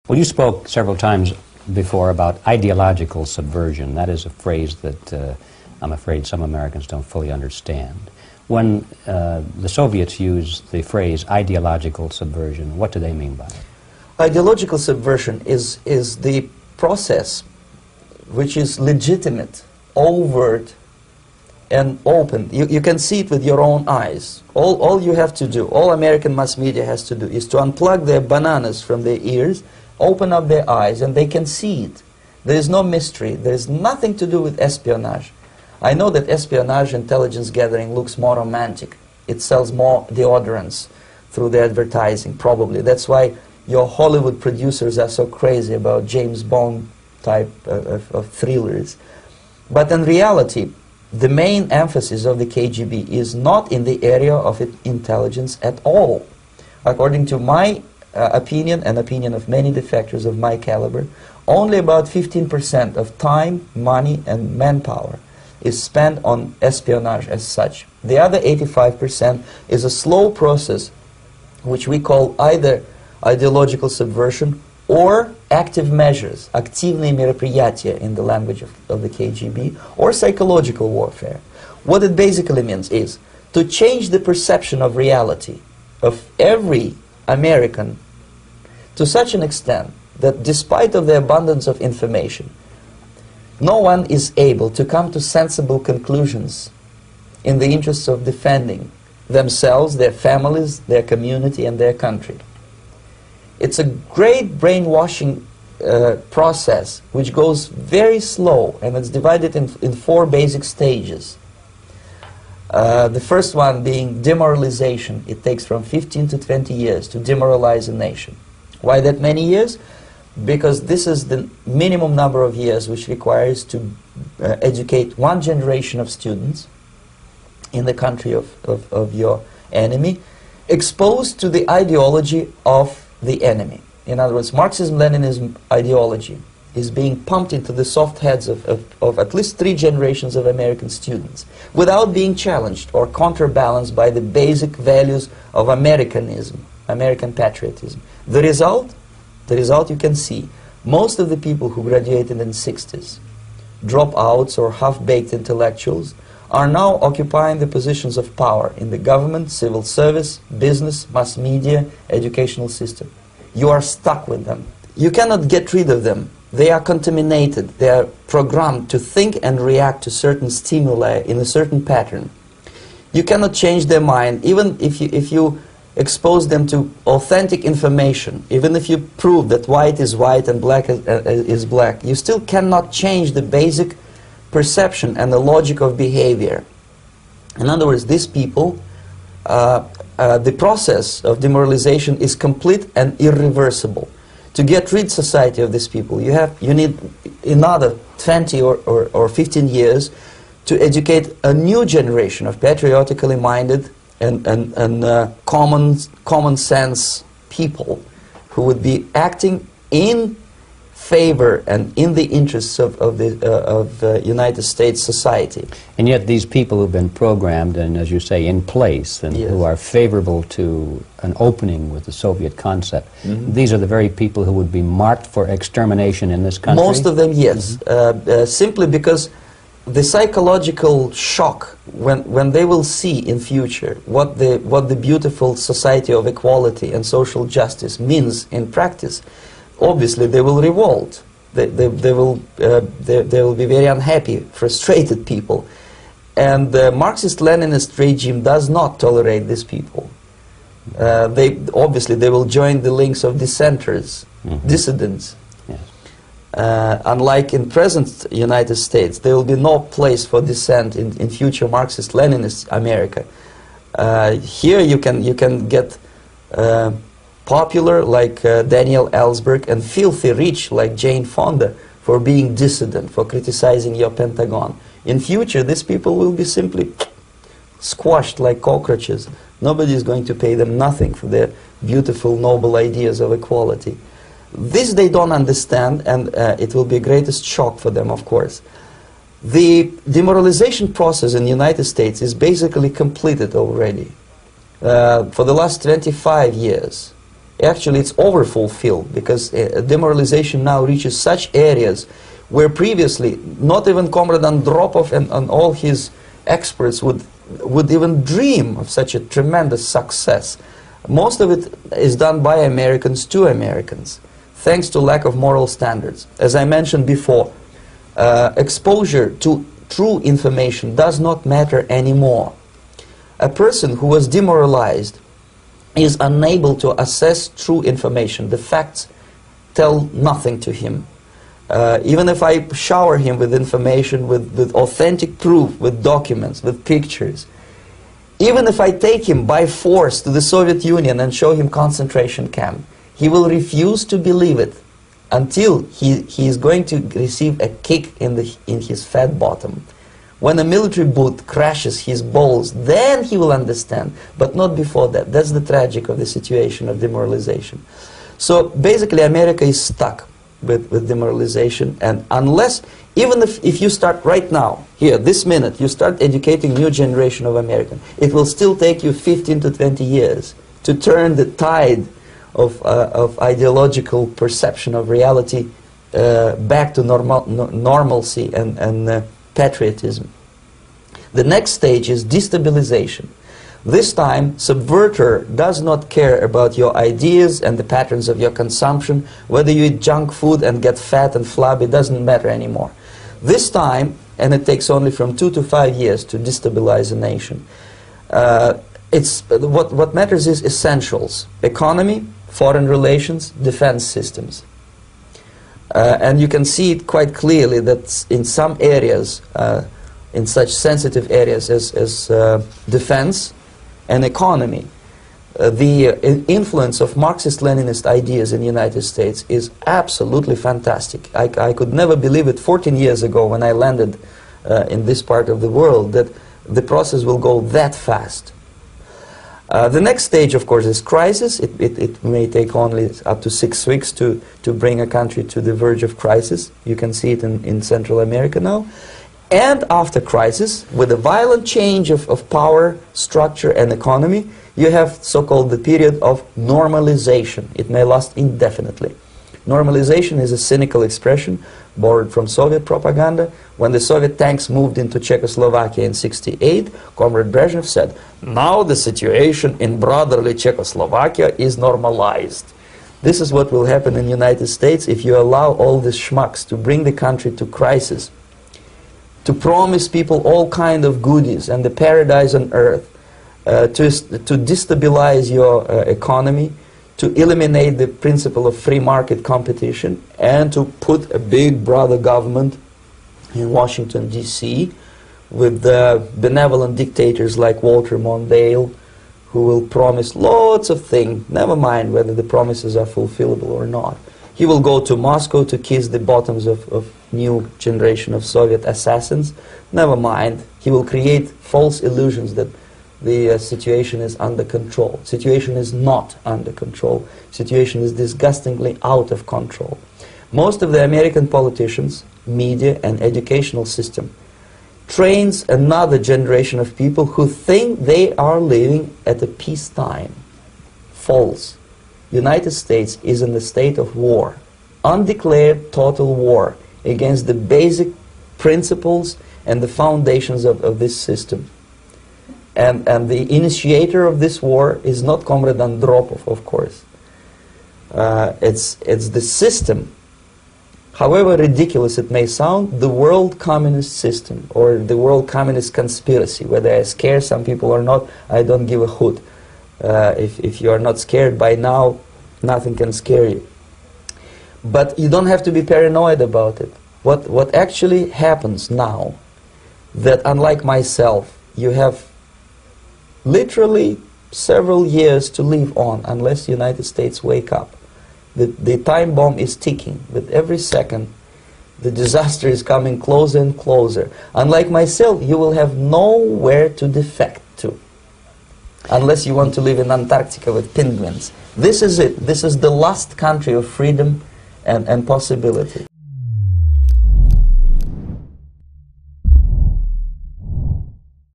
Well, you spoke several times before about ideological subversion. That is a phrase that I'm afraid some Americans don't fully understand. When the Soviets used the phrase ideological subversion, what do they mean by it? Ideological subversion is the process which is legitimate, overt, and open. You can see it with your own eyes. All you have to do, all American mass media has to do, is to unplug their bananas from their ears, open up their eyes, and they can see it. There is no mystery. There is nothing to do with espionage. I know that espionage, intelligence gathering, looks more romantic. It sells more deodorants through the advertising, probably. That's why your Hollywood producers are so crazy about James Bond type of thrillers. But in reality, the main emphasis of the KGB is not in the area of intelligence at all. According to my opinion and opinion of many defectors of my caliber, only about 15% of time, money, and manpower is spent on espionage as such. The other 85% is a slow process which we call either ideological subversion or active measures, активные мероприятия in the language of the KGB, or psychological warfare. What it basically means is to change the perception of reality of every American to such an extent that despite of the abundance of information, no one is able to come to sensible conclusions in the interests of defending themselves, their families, their community, and their country. It's a great brainwashing process which goes very slow, and it's divided in 4 basic stages. The first one being demoralization. It takes from 15 to 20 years to demoralize a nation. Why that many years? Because this is the minimum number of years which requires to educate one generation of students in the country of your enemy, exposed to the ideology of the enemy. In other words, Marxism-Leninism ideology is being pumped into the soft heads of at least 3 generations of American students without being challenged or counterbalanced by the basic values of Americanism, American patriotism. The result you can see. Most of the people who graduated in the 60s, dropouts or half-baked intellectuals, are now occupying the positions of power in the government, civil service, business, mass media, educational system. You are stuck with them. You cannot get rid of them. They are contaminated. They are programmed to think and react to certain stimuli in a certain pattern. You cannot change their mind, even if you expose them to authentic information, even if you prove that white is white and black is black, you still cannot change the basic perception and the logic of behavior. In other words, these people, the process of demoralization is complete and irreversible. To get rid society of these people, you need another 20 or 15 years to educate a new generation of patriotically minded and common sense people who would be acting in favor and in the interests of the United States society. And yet these people who've been programmed and, as you say, in place, and Yes. who are favorable to an opening with the Soviet concept, these are the very people who would be marked for extermination in this country? Most of them, yes. Simply because the psychological shock when they will see in future what the beautiful society of equality and social justice means in practice, obviously they will revolt. They will be very unhappy, frustrated people. And the Marxist-Leninist regime does not tolerate these people. Obviously they will join the links of dissenters, dissidents. Yes. Unlike in present United States, there will be no place for dissent in future Marxist-Leninist America. Here you can get popular like Daniel Ellsberg and filthy rich like Jane Fonda for being dissident, for criticizing your Pentagon. In future, these people will be simply squashed like cockroaches. Nobody is going to pay them nothing for their beautiful, noble ideas of equality. This they don't understand, and it will be a greatest shock for them, of course. The demoralization process in the United States is basically completed already. For the last 25 years, Actually, it's overfulfilled, because demoralization now reaches such areas where previously not even Comrade Andropov and all his experts would even dream of such a tremendous success. Most of it is done by Americans to Americans, thanks to lack of moral standards. As I mentioned before, exposure to true information does not matter anymore. A person who was demoralized is unable to assess true information. The facts tell nothing to him. Even if I shower him with information, with authentic proof, with documents, with pictures, even if I take him by force to the Soviet Union and show him concentration camp, he will refuse to believe it until he is going to receive a kick in his fat bottom. When a military boot crashes his balls, then he will understand, but not before that. That's the tragic of the situation of demoralization. So basically America is stuck with demoralization, and unless, even if you start right now, here, this minute, you start educating new generation of Americans, it will still take you 15 to 20 years to turn the tide of ideological perception of reality back to normalcy and patriotism. The next stage is destabilization. This time, subverter does not care about your ideas and the patterns of your consumption. Whether you eat junk food and get fat and flabby, doesn't matter anymore. This time, and it takes only from 2 to 5 years to destabilize a nation, what matters is essentials: economy, foreign relations, defense systems. And you can see it quite clearly that in some areas, in such sensitive areas as defense and economy, the influence of Marxist-Leninist ideas in the United States is absolutely fantastic. I could never believe it 14 years ago when I landed in this part of the world, that the process will go that fast. The next stage, of course, is crisis. It may take only up to 6 weeks to bring a country to the verge of crisis. You can see it in Central America now. And after crisis, with a violent change of power, structure, and economy, you have so-called the period of normalization. It may last indefinitely. Normalization is a cynical expression borrowed from Soviet propaganda. When the Soviet tanks moved into Czechoslovakia in '68, Comrade Brezhnev said, "Now the situation in brotherly Czechoslovakia is normalized." This is what will happen in the United States if you allow all these schmucks to bring the country to crisis, to promise people all kind of goodies and the paradise on earth, to destabilize your economy, to eliminate the principle of free market competition, and to put a big brother government in Washington, D.C., with benevolent dictators like Walter Mondale, who will promise lots of things, never mind whether the promises are fulfillable or not. He will go to Moscow to kiss the bottoms of new generation of Soviet assassins. Never mind. He will create false illusions that the situation is under control. Situation is not under control. Situation is disgustingly out of control. Most of the American politicians, media, and educational system trains another generation of people who think they are living at a peacetime. False. United States is in the state of war, undeclared total war against the basic principles and the foundations of this system. And the initiator of this war is not Comrade Andropov, of course. It's the system. However ridiculous it may sound, the world communist system, or the world communist conspiracy. Whether I scare some people or not, I don't give a hoot. If you are not scared by now, nothing can scare you. But you don't have to be paranoid about it. What actually happens now, that unlike myself, you have literally several years to live on unless the United States wake up. The time bomb is ticking. With every second, the disaster is coming closer and closer. Unlike myself, you will have nowhere to defect to, unless you want to live in Antarctica with penguins. This is it. This is the last country of freedom and possibility.